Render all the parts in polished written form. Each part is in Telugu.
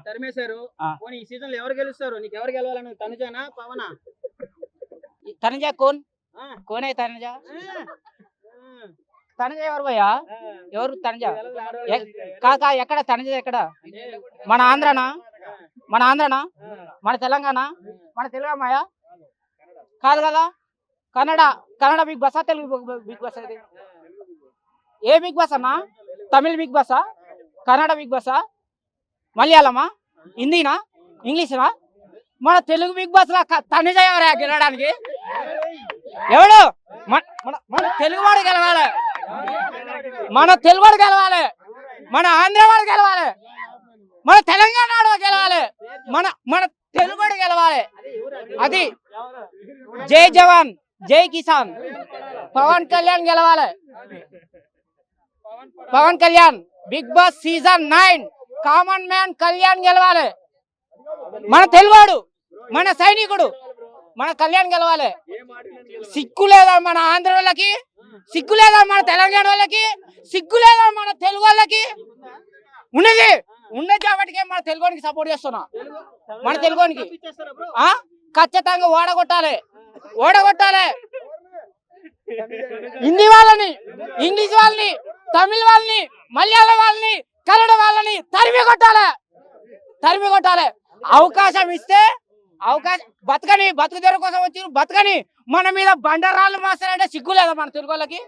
తరిమేశారు. పోనీ ఈ సీజన్ లో ఎవరు గెలుస్తారు? నీకు ఎవరు గెలవాలని? తనుజానా, పవనా? తనుజ కోన్ है తనుజ ఎవరు భయ్యా? ఎవరు తనుజ? కాకా ఎక్కడ తనుజ? ఎక్కడ? మన ఆంధ్రనా? మన తెలంగాణ? మన తెలుగమ్మాయా? కాదు కదా. కన్నడ బిగ్ బాసా, తెలుగు బిగ్ బాస్? ఇది ఏ బిగ్ బాస్ అన్నా? తమిళ బిగ్ బాసా? కన్నడ బిగ్ బాసా? మలయాళమా? హిందీనా? ఇంగ్లీషునా? మన తెలుగు బిగ్ బాస్ లా తనుజ ఎవరా గెలవడానికి? ఎవడు? మన తెలుగువాడు గెలవాలి, మన తెలుగువాడు గెలవాలి, మన ఆంధ్రవాడు గెలవాలి, మన తెలంగాణ గెలవాలి, మన తెలుగువాడు గెలవాలి. అది జై జవాన్ జై కిసాన్ పవన్ కళ్యాణ్ గెలవాలి. Pavan Kalyan Bigg Boss season 9 common man Kalyan గెలవాలి. మన తెలుగువాడు, మన సైనికుడు, మన కళ్యాణ్ గెలవాలి. సిగ్గు లేదా మన ఆంధ్ర వాళ్ళకి? సిగ్గు లేదా మన తెలంగాణ వాళ్ళకి? సిగ్గు లేదా మన తెలుగు వాళ్ళకి? ఉన్నది కాబట్టి మన తెలుగునికి సపోర్ట్ చేస్తున్నా. మన తెలుగునికి ఖచ్చితంగా ఓడగొట్టాలి. హిందీ వాళ్ళని, ఇంగ్లీష్ వాళ్ళని, తమిళ వాళ్ళని, మలయాళం వాళ్ళని, కన్నడ వాళ్ళని తరిమి కొట్టాలి. అవకాశం ఇస్తే బతుకు తెరువు కోసం వచ్చి బతకని మన మీద బండరాళ్ళు మాస్తారంటే సిగ్గు లేదా మన తెలుగు వాళ్ళకి?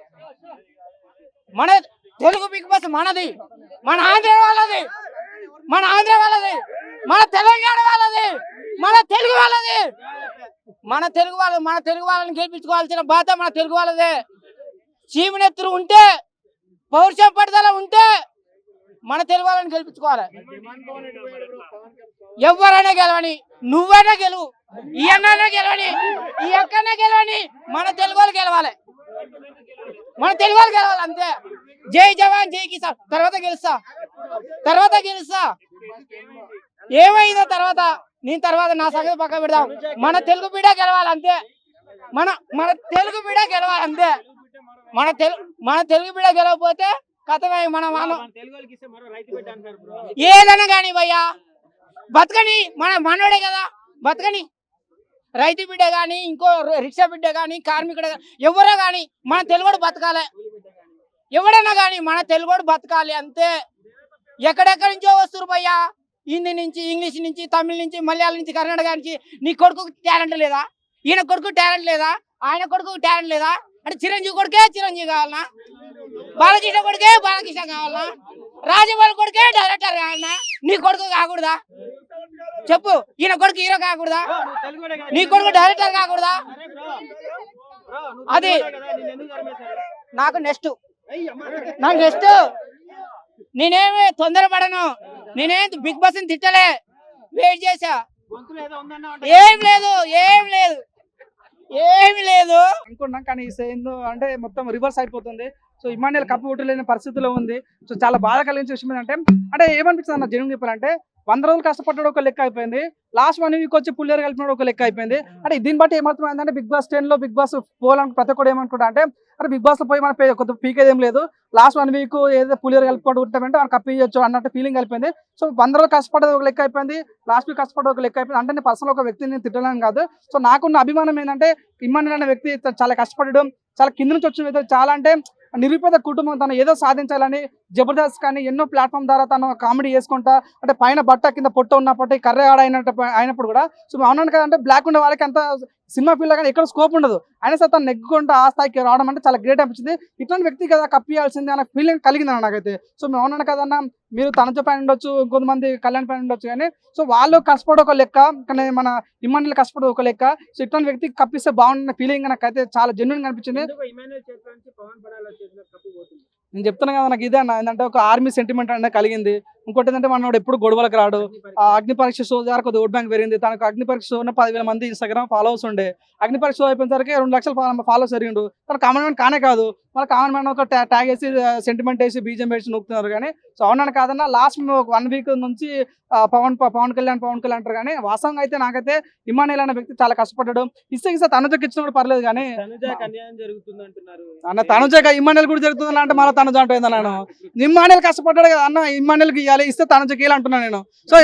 మన తెలుగు బిగ్ బాస్ మనది, మన ఆంధ్ర వాళ్ళది, మన తెలంగాణ వాళ్ళది, మన తెలుగు వాళ్ళది. మన తెలుగు వాళ్ళని గెలిపించుకోవాల్సిన బాధ్యత మన తెలుగు వాళ్ళదే. చీమనెత్తురు ఉంటే, పౌరుషం పట్టుదల ఉంటే మన తెలుగు వాళ్ళని గెలిపించుకోవాలి. ఎవరైనా గెలవని, నువ్వైనా గెలువు, ఈ అన్నైనా గెలవని, ఈ అక్కనే గెలవని, మన తెలుగు వాళ్ళు గెలవాలి. అంతే. జై జవాన్ జై కిసాన్. తర్వాత గెలుస్తా. ఏమైందో తర్వాత నా సంగతి పక్క పెడదాం. మన తెలుగు బిడ్డ గెలవాలి అంతే. మన తెలుగు బిడ్డ గెలవాలి అంతే. మన తెలుగు బిడ్డ గెలవకపోతే కథమై మన ఏదైనా కానీ భయ్యా బతకని, మనోడే కదా బతకని. రైతు బిడ్డ గాని, ఇంకో రిక్షా బిడ్డ గాని, కార్మికుడు ఎవరో గాని మన తెలుగుడు బతకాలి. ఎవడైనా గాని మన తెలుగుడు బతకాలి అంతే. ఎక్కడెక్కడి నుంచో వస్తురు భయ్యా, హిందీ నుంచి, ఇంగ్లీష్ నుంచి, తమిళ నుంచి, మలయాళం నుంచి, కర్ణాటక నుంచి. నీ కొడుకు టాలెంట్ లేదా? ఈయన కొడుకు టాలెంట్ లేదా? ఆయన కొడుకు టాలెంట్ లేదా? అంటే చిరంజీవి కొడుకే చిరంజీవి కావాలనా? బాలకృష్ణ కొడుకే బాలకృష్ణ కావాలనా? రాజమౌళి కొడుకే డైరెక్టర్ కావాలనా? నీ కొడుకు కాకూడదా? చెప్పు. ఈయన కొడుకు హీరో కాకూడదా? నీ కొడుకు డైరెక్టర్ కాకూడదా? అది నాకు నెక్స్ట్. నేనేమి తొందరపడను. నేనేం బిగ్ బాస్ ని తిట్టలే, వెయిట్ చేసా. ఏమి లేదు అనుకున్నాం. కానీ ఏందో అంటే మొత్తం రివర్స్ అయిపోతుంది. సో ఇమాన్యుయల్ కప్పు కొట్టలేని పరిస్థితిలో ఉంది. సో చాలా బాధ కలిగించే విషయం ఏంటంటే ఏమనిపిస్తుంది అన్న, జనం చెప్పాలంటే 100 రోజులు కష్టపడ్డాడు ఒక లెక్క అయిపోయింది, లాస్ట్ 1 వీక్ వచ్చి పుల్లేరు కలిపినాడు ఒక లెక్క అయిపోయింది. అంటే దీన్ని బట్టి ఏమవుతుందంటే బిగ్ బాస్ 10 లో బిగ్ బాస్ పోవాలని ప్రతి ఒక్కరు ఏమనుకుంటా అంటే, అరే బిగ్ బాస్ లో పోయి మన కొత్త పీకేది ఏం లేదు, లాస్ట్ 1 వీక్ ఏదో పుల్లేరు కలుపుకుంటూ ఉంటామంటే మనం కప్పియచ్చు అన్నట్టు ఫీలింగ్ అయిపోయింది. సో 100 రోజులు కష్టపడ్డది ఒక లెక్క అయిపోయింది, లాస్ట్ వీక్ కష్టపడ్డది ఒక లెక్క అయిపోయింది. అంటే నేను పర్సనల్ ఒక వ్యక్తిని తిట్టలేను కాదు. సో నాకున్న అభిమానం ఏంటంటే, ఇమాన్యుయల్ అనే వ్యక్తి చాలా కష్టపడడం, చాలా కింద నుంచి వచ్చిన వ్యక్తి, చాలా అంటే నిరుపేద కుటుంబం, తను ఏదో సాధించాలని జబర్దస్త్ కానీ ఎన్నో ప్లాట్ఫామ్ ద్వారా తను కామెడీ చేసుకుంటా, అంటే పైన బట్ట కింద పొట్ట ఉన్నప్పటి కర్ర ఆడ అయినప్పుడు కూడా సో అవునాను కదంటే బ్లాక్ ఉండే వాళ్ళకి అంత సినిమా ఫీల్డ్ కానీ ఎక్కడ స్కోప్ ఉండదు, అయినా సరే తను నెగ్గుకుంటూ ఆ స్థాయికి రావడం అంటే చాలా గ్రేట్ అనిపించింది. ఇట్లాంటి వ్యక్తి కదా కప్పియాల్సింది అనే ఫీలింగ్ కలిగింది నాకైతే. సో మేము అవునాను కదన్నా, మీరు తనజ పైన ఉండొచ్చు, ఇంకొంతమంది కళ్యాణ్ పైన ఉండొచ్చు, కానీ సో వాళ్ళు కష్టపడే ఒక లెక్క, కానీ మన ఇమాన్యుయల్ కష్టపడే ఒక లెక్క. సో ఇట్లాంటి వ్యక్తికి కప్పిస్తే బాగుంటున్న ఫీలింగ్ నాకైతే చాలా జెన్యున్ అనిపించింది. నేను చెప్తున్నా కదా, నాకు ఇదే అన్న ఏంటంటే ఒక ఆర్మీ సెంటిమెంట్ అనేది కలిగింది. ఇంకోటి ఏంటంటే మనోడు ఎప్పుడు గొడవలకు రాడు. అగ్ని పరీక్ష షో ద్వారా కొద్దిగా ఓట్ బ్యాంక్ పెరిగింది. తనకు అగ్ని పరీక్ష షో 10,000 మంది ఇన్స్టాగ్రామ్ ఫాలోవర్స్ ఉండే, అగ్ని పరీక్ష షో అయిపోయిన సరికి 2 లక్షల ఫాలోవర్స్ పెరిగిండు. తన కామన్ మ్యాన్ కానే కాదు, మన కామన్ మ్యాన్ ఒక ట్యాగ్ వేసి సెంటిమెంట్ వేసి బీజం వేసి నొక్కుతున్నారు. కానీ సో అవునని కాదన్నా లాస్ట్ 1 వీక్ నుంచి పవన్ కళ్యాణ్ అంటారు కానీ వాస్తవంగా అయితే నాకైతే ఇమ్మానుయేల్ అనే వ్యక్తి చాలా కష్టపడ్డాడు. ఇస్తే తనుజకి ఇచ్చినప్పుడు పర్లేదు కానీ తనుజకి అన్యాయం జరుగుతుంది అంటున్నారు అన్న తనుజ ఇమ్మానుయేల్ కూడా జరుగుతుంది అంటే మళ్ళీ తనుజ అంటుంది నేను ఇమ్మానుయేల్ కష్టపడ్డాడు కదా అన్న ఇమ్మానుయేల్కి ఇవ్వాలి ఇస్తే తనుజకి ఇవ్వాలి అంటున్నాను నేను. సో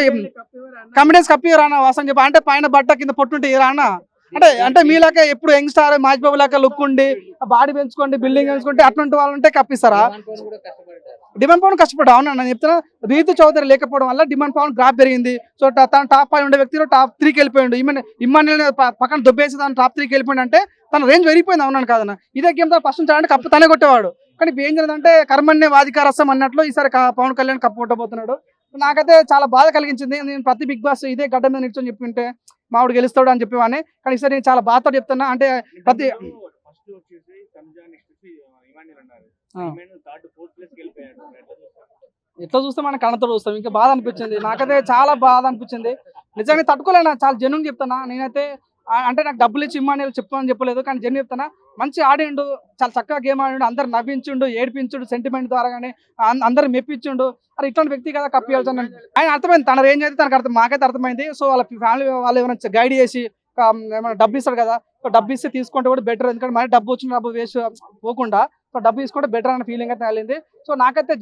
కాన్ఫిడెన్స్ కప్పి రానా వాస్తవం చెప్పి అంటే పైన బట్ట కింద పొట్టుంటే రానా అంటే మీలాక ఎప్పుడు యంగ్ స్టార్ మాజ్ బాబు లాగా లుక్ ఉండి బాడీ పెంచుకోండి బిల్డింగ్ పెంచుకుంటే అటువంటి వాళ్ళు ఉంటే కప్పిస్తారా? డిమాండ్ పవన్ కష్టపడ్డా అవునా నేను చెప్తున్నా. రీతు చౌదరి లేకపోవడం వల్ల డిమాండ్ పవన్ గ్రాఫ్ పెరిగింది. సో తన టాప్ 5 ఉండే వ్యక్తిలో టాప్ 3కి వెళ్ళిపోయాడు. ఇమ్మానుయేల్ పక్కన దొబ్బేసి తన టాప్ 3కి వెళ్ళిపోయింది అంటే తన రేంజ్ పెరిగిపోయింది అవునాను కాదన్న. ఇదే గేమ్ తో ఫస్ట్ నుంచి కప్పు తనే కొట్టేవాడు కానీ ఇప్పుడు ఏం జరిగిందంటే కర్మన్నే వాదికారసం అన్నట్లు ఈసారి పవన్ కళ్యాణ్ కప్పు కొట్టబోతున్నాడు. నాకైతే చాలా బాధ కలిగించింది. నేను ప్రతి బిగ్ బాస్ ఇదే గడ్డ మీద నిల్చొని చెప్పింటే మావిడు గెలుస్తాడు అని చెప్పేవాడిని కానీ ఈసారి నేను చాలా బాధతో చెప్తున్నా. అంటే ప్రతి ఎట్లా చూస్తే మనం కళ్ళతో చూస్తాం ఇంకా బాధ అనిపించింది. నాకైతే చాలా బాధ అనిపించింది నిజంగా తట్టుకోలేనా. చాలా జెన్యూన్ చెప్తానా నేనైతే. అంటే నాకు డబ్బులు ఇచ్చి ఇమ్మానుయేల్ చెప్పని చెప్పలేదు కానీ జెన్యూన్ చెప్తానా. మంచి ఆడిండు చాలా చక్కగా గేమ్ ఆడిండు అందరు నవ్వించుండు ఏడిపించుడు సెంటిమెంట్ ద్వారా కానీ అందరు మెప్పించుండు. అరే ఇట్లాంటి వ్యక్తి కదా కప్పియాల్సిన ఆయన అర్థమైంది. తన రేంజ్ అయితే తనకు మాకైతే అర్థమైంది. సో వాళ్ళ ఫ్యామిలీ వాళ్ళు ఏమైనా గైడ్ చేసి ఏమైనా డబ్బు ఇస్తాడు కదా డబ్బు ఇస్తే తీసుకుంటే కూడా బెటర్. ఎందుకంటే మరి డబ్బు వచ్చిన డబ్బు వేస్ట్ పోకుండా సో డబ్బు తీసుకుంటే బెటర్ అనే ఫీలింగ్ అయితే కలిగింది. సో నాకైతే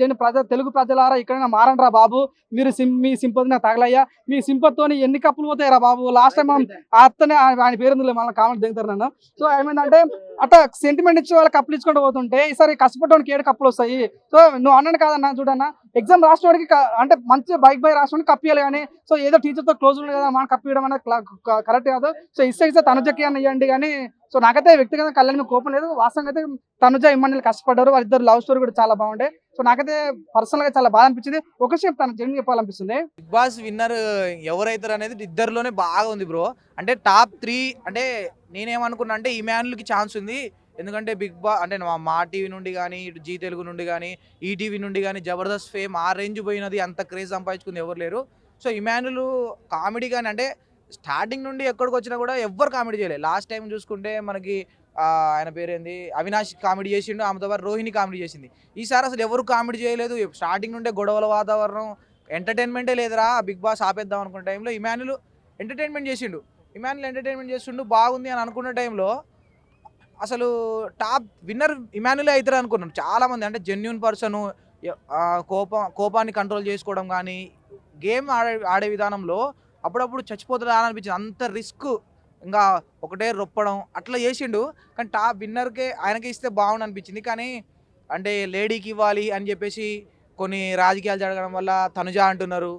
తెలుగు ప్రజలారా ఇక్కడ మారండ్రా బాబు మీరు మీ సింపతి నాకు తగలయ్యా. మీ సింపతితో ఎన్ని కప్పులు పోతాయిరా బాబు. లాస్ట్ టైం మనం అత్తనే ఆయన పేరు మళ్ళీ కామెంట్ దిగుతారు నన్ను. సో ఏమైందంటే అట్లా సెంటిమెంట్ ఇచ్చి వాళ్ళకి కప్పులు ఇచ్చుకుంటూ పోతుంటే ఈసారి కష్టపడడానికి 7 కప్పులు వస్తాయి. సో నువ్వు అన్నాను కాదన్నా చూడన్నా ఎగ్జామ్ రాసిన వాడికి అంటే మంచి బై రాసిన కప్పియాలి కానీ సో ఏదో టీచర్తో క్లోజ్ ఉంది కదా మనం కప్పియడం అనేది కరెక్ట్ కాదు. సో ఇస్తే తనుజకి అని ఇవ్వండి కానీ సో నాకైతే వ్యక్తిగతంగా కళ్యాణ్ మీద కోపం లేదు. వాస్తవంగా అయితే తనుజ ఇమ్మానుయేల్ కష్టపడ్డారు. వాళ్ళిద్దరు లవ్ స్టోరీ కూడా చాలా బాగుండే. సో నాకైతే పర్సనల్ గా చాలా బాధ అనిపించింది. ఒక విషయం తను జెన్యూన్ చెప్పాలనిపిస్తుంది. బిగ్ బాస్ విన్నర్ ఎవరైతారు అనేది ఇద్దరులోనే బాగా ఉంది బ్రో. అంటే టాప్ 3 అంటే నేనేమనుకున్నా అంటే ఇమ్మానుయేల్కి ఛాన్స్ ఉంది. ఎందుకంటే బిగ్ బాస్ అంటే మా టీవీ నుండి కానీ ఇటు జీ తెలుగు నుండి కానీ ఈటీవీ నుండి కానీ జబర్దస్త్ ఫేమ్ ఆ రేంజ్ పోయినది అంత క్రేజ్ సంపాదించుకుంది ఎవరు లేరు. సో ఇమ్మానుయేల్ కామెడీ కానీ అంటే స్టార్టింగ్ నుండి ఎక్కడికి వచ్చినా కూడా ఎవ్వరు కామెడీ చేయలేదు. లాస్ట్ టైం చూసుకుంటే మనకి ఆయన పేరేంది అవినాష్ కామెడీ చేసిండు, ఆమెతో పాటు రోహిణి కామెడీ చేసింది. ఈసారి అసలు ఎవరు కామెడీ చేయలేదు. స్టార్టింగ్ నుండే గొడవల వాతావరణం ఎంటర్టైన్మెంటే లేదురా. బిగ్ బాస్ ఆపేద్దాం అనుకున్న టైంలో ఇమ్మానుయేల్ ఎంటర్టైన్మెంట్ చేసిండు బాగుంది అని అనుకున్న టైంలో అసలు టాప్ విన్నర్ ఇమ్మానుయేల్ అవుతారు అనుకున్నాను చాలామంది. అంటే జెన్యూన్ పర్సన్ కోపాన్ని కంట్రోల్ చేసుకోవడం కానీ గేమ్ ఆడే విధానంలో అప్పుడప్పుడు చచ్చిపోతుందా అని అనిపించింది. అంత రిస్క్ ఇంకా ఒకటే రొప్పడం అట్లా చేసిండు. కానీ టాప్ విన్నర్కే ఆయనకి ఇస్తే బాగుండు అనిపించింది. కానీ అంటే లేడీకి ఇవ్వాలి అని చెప్పేసి కొన్ని రాజకీయాలు జరగడం వల్ల తనుజ అంటున్నారు.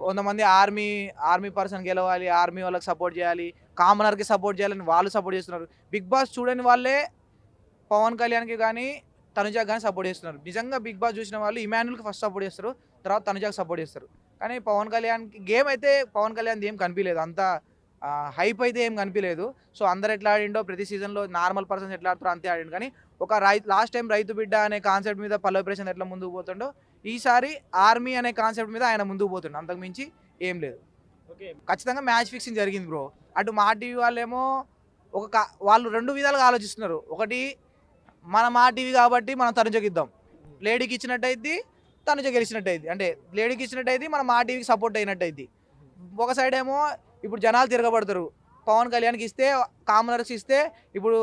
కొంతమంది ఆర్మీ పర్సన్ గెలవాలి, ఆర్మీ వాళ్ళకి సపోర్ట్ చేయాలి, కామనర్కి సపోర్ట్ చేయాలని వాళ్ళు సపోర్ట్ చేస్తున్నారు. బిగ్ బాస్ చూడని వాళ్ళే పవన్ కళ్యాణ్కి కానీ తనుజకి కానీ సపోర్ట్ చేస్తున్నారు. నిజంగా బిగ్ బాస్ చూసిన వాళ్ళు ఇమ్మానుయేల్కి ఫస్ట్ సపోర్ట్ చేస్తారు, తర్వాత తనుజకి సపోర్ట్ చేస్తారు. కానీ పవన్ కళ్యాణ్కి గేమ్ అయితే పవన్ కళ్యాణ్ ఏం కనిపించలేదు, అంత హైప్ అయితే ఏం కనిపించలేదు. సో అందరు ఎట్లా ఆడిండో ప్రతి సీజన్లో నార్మల్ పర్సన్స్ ఎట్లా ఆడుతారో అంతే ఆడిండు. కానీ ఒక లాస్ట్ టైం రైతు బిడ్డ అనే కాన్సెప్ట్ మీద పల్లవి ప్రశాంత్ ఎట్లా ముందుకు పోతుండో ఈసారి ఆర్మీ అనే కాన్సెప్ట్ మీద ఆయన ముందుకు పోతుండు. అంతకు మించి ఏం లేదు. ఖచ్చితంగా మ్యాచ్ ఫిక్సింగ్ జరిగింది బ్రో. అటు మా టీవీ వాళ్ళేమో వాళ్ళు 2 విధాలుగా ఆలోచిస్తున్నారు. ఒకటి మా టీవీ కాబట్టి మనం తనుజకి ఇద్దాం, లేడీకి ఇచ్చినట్టయితే తనుజ గెలిచినట్టయితే, అంటే లేడీకి ఇచ్చినట్టయితే మనం మా టీవీకి సపోర్ట్ అయినట్టయితే. ఒక సైడ్ ఏమో ఇప్పుడు జనాలు తిరగబడతారు, పవన్ కళ్యాణ్కి ఇస్తే కామనర్స్ ఇస్తే ఇప్పుడు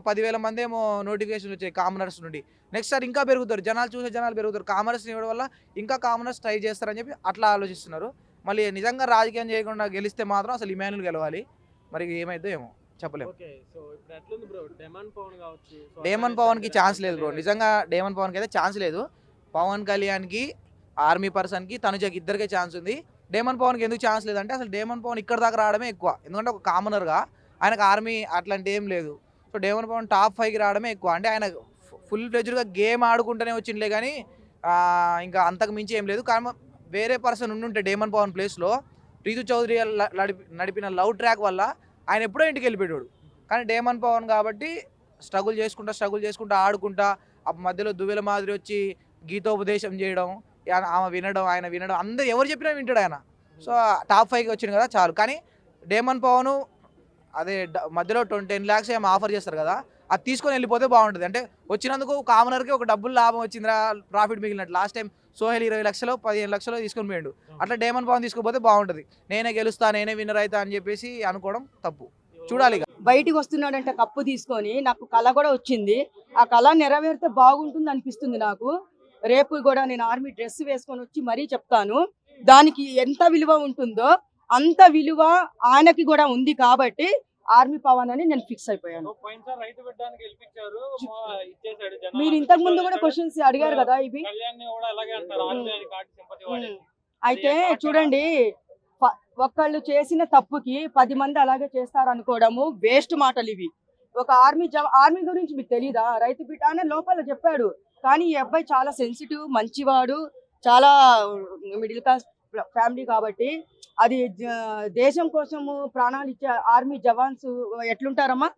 10,000 మంది ఏమో నోటిఫికేషన్ వచ్చాయి కామనర్స్ నుండి. నెక్స్ట్ సార్ ఇంకా పెరుగుతారు, జనాలు పెరుగుతారు. కామనర్స్ ఇవ్వడం వల్ల ఇంకా కామనర్స్ ట్రై చేస్తారని చెప్పి అట్లా ఆలోచిస్తున్నారు. మళ్ళీ నిజంగా రాజకీయం చేయకుండా గెలిస్తే మాత్రం అసలు ఇమ్మానుయేల్ గెలవాలి. మరి ఏమైతే ఏమో చెప్పలేము. డేమన్ పవన్కి ఛాన్స్ లేదు బ్రో. నిజంగా డేమన్ పవన్కి అయితే ఛాన్స్ లేదు. పవన్ కళ్యాణ్కి, ఆర్మీ పర్సన్కి, తనుజకి ఇద్దరికే ఛాన్స్ ఉంది. డేమన్ పవన్కి ఎందుకు ఛాన్స్ లేదంటే అసలు డేమన్ పవన్ ఇక్కడ దాకా రావడమే ఎక్కువ. ఎందుకంటే ఒక కామనర్గా ఆయనకు ఆర్మీ అట్లాంటి ఏం లేదు. సో డేమన్ పవన్ టాప్ 5కి రావడమే ఎక్కువ. అంటే ఆయన ఫుల్ ఫ్లెడ్జ్డ్గా గేమ్ ఆడుకుంటూనే వచ్చిండలే కానీ ఇంకా అంతకు మించి ఏం లేదు. కానీ వేరే పర్సన్ ఉండుంటే డేమన్ పవన్ ప్లేస్లో రీతు చౌదరి నడిపిన లవ్ ట్రాక్ వల్ల ఆయన ఎప్పుడో ఇంటికి వెళ్ళిపోయాడు. కానీ డేమన్ పవన్ కాబట్టి స్ట్రగుల్ చేసుకుంటా ఆడుకుంటా మధ్యలో దువ్వెల మాదిరి వచ్చి గీతోపదేశం చేయడం, ఆమె వినడం, ఆయన వినడం, అందరు ఎవరు చెప్పినా వింటాడు ఆయన. సో టాప్ 5కి వచ్చింది కదా చాలు. కానీ డేమన్ పవన్ అదే మధ్యలో 10 lakhs ఏమో ఆఫర్ చేస్తారు కదా, అది తీసుకొని వెళ్ళిపోతే బాగుంటుంది. అంటే వచ్చినందుకు కామనర్కి ఒక డబ్బులు లాభం వచ్చిందిరా, ప్రాఫిట్ మిగిలినట్టు. లాస్ట్ టైం సోహెల్ 20 లక్షలు 15 లక్షలు తీసుకొని పోయిండు. అట్లా డేమన్ పవన్ తీసుకోపోతే బాగుంటది. నేనే గెలుస్తా, నేనే విన్నర్ అవుతా అని చెప్పేసి అనుకోవడం తప్పు. చూడాలి ఇక. బయటికి వస్తున్నాడంటే కప్పు తీసుకొని నాకు కళ కూడా వచ్చింది. ఆ కళ నెరవేరితే బాగుంటుంది అనిపిస్తుంది నాకు. రేపు కూడా నేను ఆర్మీ డ్రెస్ వేసుకొని వచ్చి మరీ చెప్తాను. దానికి ఎంత విలువ ఉంటుందో అంత విలువ ఆయనకి కూడా ఉంది కాబట్టి ఆర్మీ పవన్ అని నేను ఫిక్స్ అయిపోయాను. మీరు ఇంతకు ముందు కూడా క్వశ్చన్స్ అడిగారు కదా ఇవి. అయితే చూడండి, ఒక్కళ్ళు చేసిన తప్పుకి 10 మంది అలాగే చేస్తారు అనుకోవడము వేస్ట్ మాటలు ఇవి. ఒక ఆర్మీ గురించి మీకు తెలీదా? రైతు బిడ్డ అనే లోపల చెప్పాడు. కానీ ఈ అబ్బాయి చాలా సెన్సిటివ్, మంచివాడు, చాలా మిడిల్ క్లాస్ ఫ్యామిలీ కాబట్టి అది దేశం కోసము ప్రాణాలు ఇచ్చే ఆర్మీ జవాన్స్ ఎట్లుంటారమ్మా,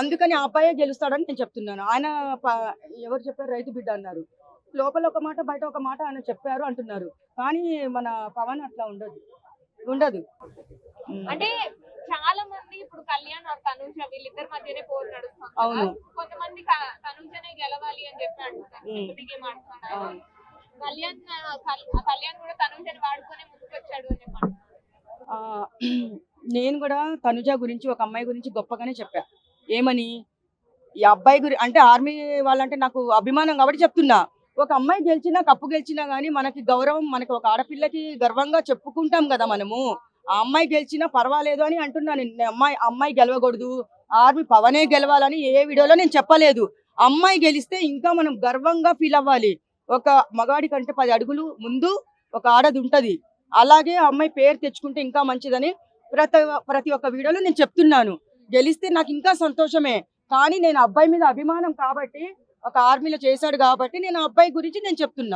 అందుకని ఆ అబ్బాయే గెలుస్తాడని నేను చెప్తున్నాను. ఆయన ఎవరు చెప్పారు? రైతు బిడ్డ అన్నారు. లోపల ఒక మాట బయట ఒక మాట ఆయన చెప్పారు అంటున్నారు. కానీ మన పవన్ అట్లా ఉండదు. అంటే చాలా మంది ఇప్పుడు కళ్యాణ్ ఆర్ తనుజ వీళ్ళిద్దరి మధ్యనే పోరు నడుస్తుంది. అవును. కొంతమంది తనుజనే గెలవాలి అని చెప్పి అంటున్నారు. కళ్యాణ్ కూడా తనుజని వాడుకొని ముందుకొచ్చాడు అని చెప్పి నేను కూడా తనుజ గురించి ఒక అమ్మాయి గురించి గొప్పగానే చెప్పా. ఏమని? ఈ అబ్బాయి అంటే ఆర్మీ వాళ్ళంటే నాకు అభిమానం కాబట్టి చెప్తున్నా. ఒక అమ్మాయి గెలిచినా కప్పు గెలిచినా గానీ మనకి గౌరవం, మనకి ఒక ఆడపిల్లకి గర్వంగా చెప్పుకుంటాం కదా మనము. ఆ అమ్మాయి గెలిచినా పర్వాలేదు అని అంటున్నాను. అమ్మాయి గెలవకూడదు, ఆర్మీ పవనే గెలవాలని ఏ వీడియోలో నేను చెప్పలేదు. అమ్మాయి గెలిస్తే ఇంకా మనం గర్వంగా ఫీల్ అవ్వాలి. ఒక మగాడి కంటే 10 అడుగులు ముందు ఒక ఆడది ఉంటది. అలాగే అమ్మాయి పేరు తెచ్చుకుంటే ఇంకా మంచిదని ప్రతి ఒక్క వీడియోలో నేను చెప్తున్నాను. గెలిస్తే నాకు ఇంకా సంతోషమే. కానీ నేను అబ్బాయి మీద అభిమానం కాబట్టి, ఒక ఆర్మీలో చేశాడు కాబట్టి నేను అబ్బాయి గురించి నేను చెప్తున్నా.